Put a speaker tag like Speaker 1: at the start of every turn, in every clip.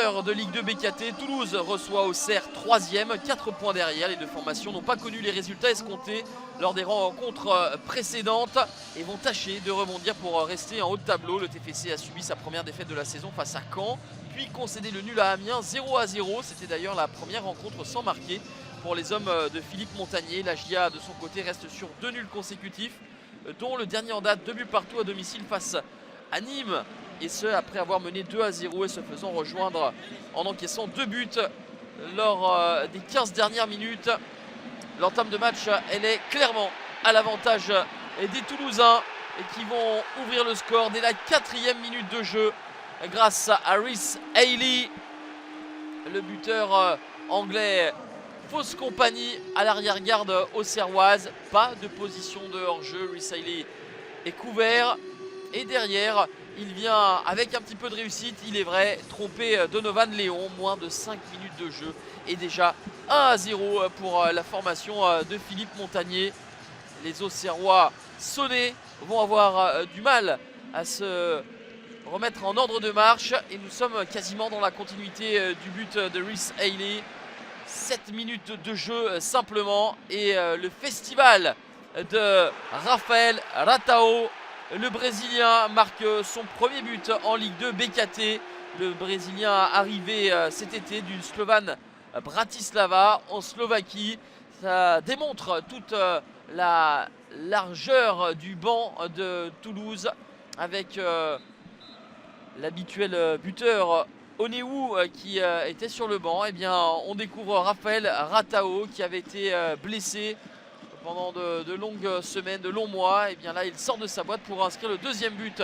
Speaker 1: leader de Ligue 2 BKT. Toulouse reçoit Auxerre 3e, 4 points derrière. Les deux formations n'ont pas connu les résultats escomptés lors des rencontres précédentes et vont tâcher de rebondir pour rester en haut de tableau. Le TFC a subi sa première défaite de la saison face à Caen, puis concédé le nul à Amiens 0-0. C'était d'ailleurs la première rencontre sans marquer pour les hommes de Philippe Montagnier. La GIA de son côté reste sur 2 nuls consécutifs, dont le dernier en date, 2 buts partout à domicile face à Nîmes, et ce après avoir mené 2-0 et se faisant rejoindre en encaissant 2 buts lors des 15 dernières minutes. L'entame de match, elle est clairement à l'avantage des Toulousains et qui vont ouvrir le score dès la 4e minute de jeu grâce à Rhys Haley. Le buteur anglais fausse compagnie à l'arrière-garde auxerroise. Pas de position de hors-jeu. Rhys Haley est couvert. Et derrière, il vient avec un petit peu de réussite, il est vrai, tromper Donovan Léon. Moins de 5 minutes de jeu et déjà 1-0 pour la formation de Philippe Montagnier. Les Auxerrois sonnés vont avoir du mal à se remettre en ordre de marche. Et nous sommes quasiment dans la continuité du but de Rhys Haley. 7 minutes de jeu simplement. Et le festival de Rafael Ratao. Le Brésilien marque son premier but en Ligue 2 BKT. Le Brésilien arrivé cet été du Slovan Bratislava en Slovaquie. Ça démontre toute la largeur du banc de Toulouse avec l'habituel buteur Onewu qui était sur le banc. Et bien, on découvre Rafael Ratao qui avait été blessé pendant de longues semaines, de longs mois. Et bien là, il sort de sa boîte pour inscrire le deuxième but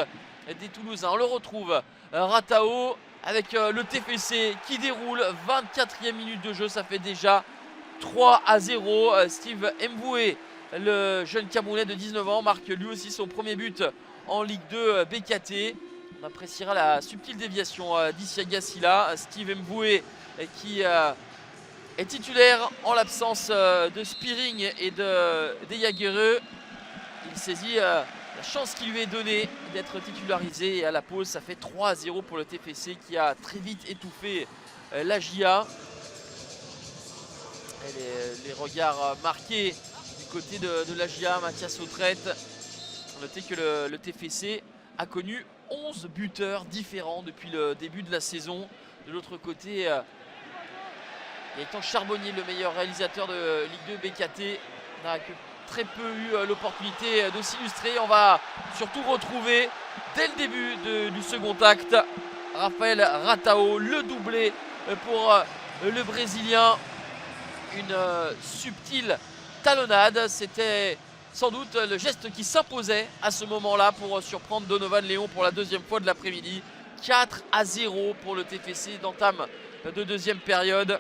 Speaker 1: des Toulousains. On le retrouve, Ratao, avec le TFC qui déroule. 24e minute de jeu, ça fait déjà 3-0. Steve Mboué, le jeune Camerounais de 19 ans, marque lui aussi son premier but en Ligue 2 BKT. On appréciera la subtile déviation d'Isiaga Silla. Steve Mboué qui est titulaire en l'absence de Spearing et de Jagereux. Il saisit la chance qui lui est donnée d'être titularisé et à la pause ça fait 3-0 pour le TFC qui a très vite étouffé la GIA. Et les regards marqués du côté de la GIA, Mathias Autrette. Notez que le TFC a connu 11 buteurs différents depuis le début de la saison. De l'autre côté, Gaëtan Charbonnier, le meilleur réalisateur de Ligue 2 BKT, n'a que très peu eu l'opportunité de s'illustrer. On va surtout retrouver dès le début du second acte Rafael Ratao, le doublé pour le Brésilien. Une subtile talonnade, c'était sans doute le geste qui s'imposait à ce moment-là pour surprendre Donovan Léon pour la deuxième fois de l'après-midi. 4-0 pour le TFC d'entame de deuxième période.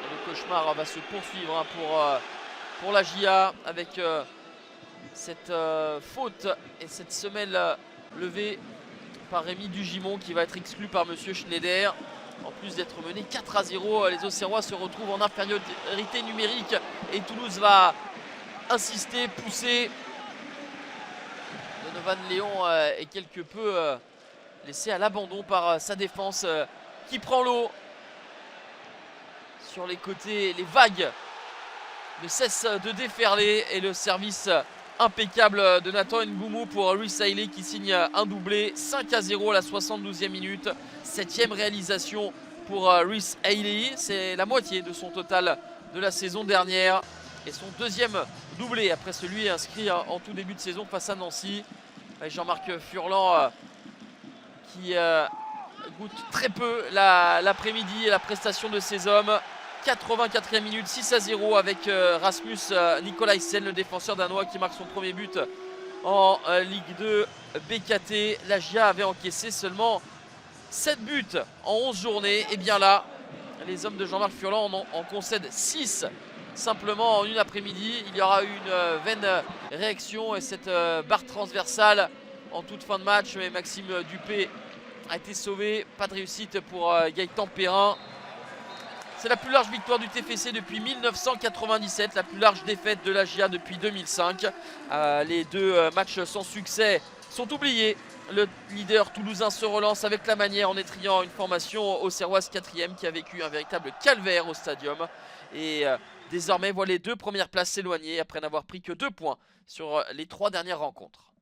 Speaker 1: Le cauchemar va se poursuivre pour la GIA avec cette faute et cette semelle levée par Rémi Dugimon qui va être exclu par Monsieur Schneider. En plus d'être mené 4-0, les Auxerrois se retrouvent en infériorité numérique et Toulouse va insister, pousser. Donovan Léon est quelque peu laissé à l'abandon par sa défense qui prend l'eau. Sur les côtés, les vagues ne cessent de déferler et le service impeccable de Nathan Ngoumou pour Rhys Haley qui signe un doublé. 5-0 à la 72e minute. 7e réalisation pour Rhys Haley. C'est la moitié de son total de la saison dernière. Et son deuxième doublé après celui inscrit en tout début de saison face à Nancy. Jean-Marc Furlan qui goûte très peu l'après-midi et la prestation de ses hommes. 84e minute, 6-0 avec Rasmus Nicolaisen, le défenseur danois qui marque son premier but en Ligue 2 BKT. La GIA avait encaissé seulement 7 buts en 11 journées. Et bien là, les hommes de Jean-Marc Furlan en concèdent 6 simplement en une après-midi. Il y aura eu une vaine réaction et cette barre transversale en toute fin de match. Mais Maxime Dupé a été sauvé. Pas de réussite pour Gaëtan Perrin. C'est la plus large victoire du TFC depuis 1997, la plus large défaite de la GIA depuis 2005. Les deux matchs sans succès sont oubliés. Le leader toulousain se relance avec la manière en étriant une formation auxerroise 4e qui a vécu un véritable calvaire au stadium. Et désormais voit les 2 premières places s'éloigner après n'avoir pris que 2 points sur les 3 dernières rencontres.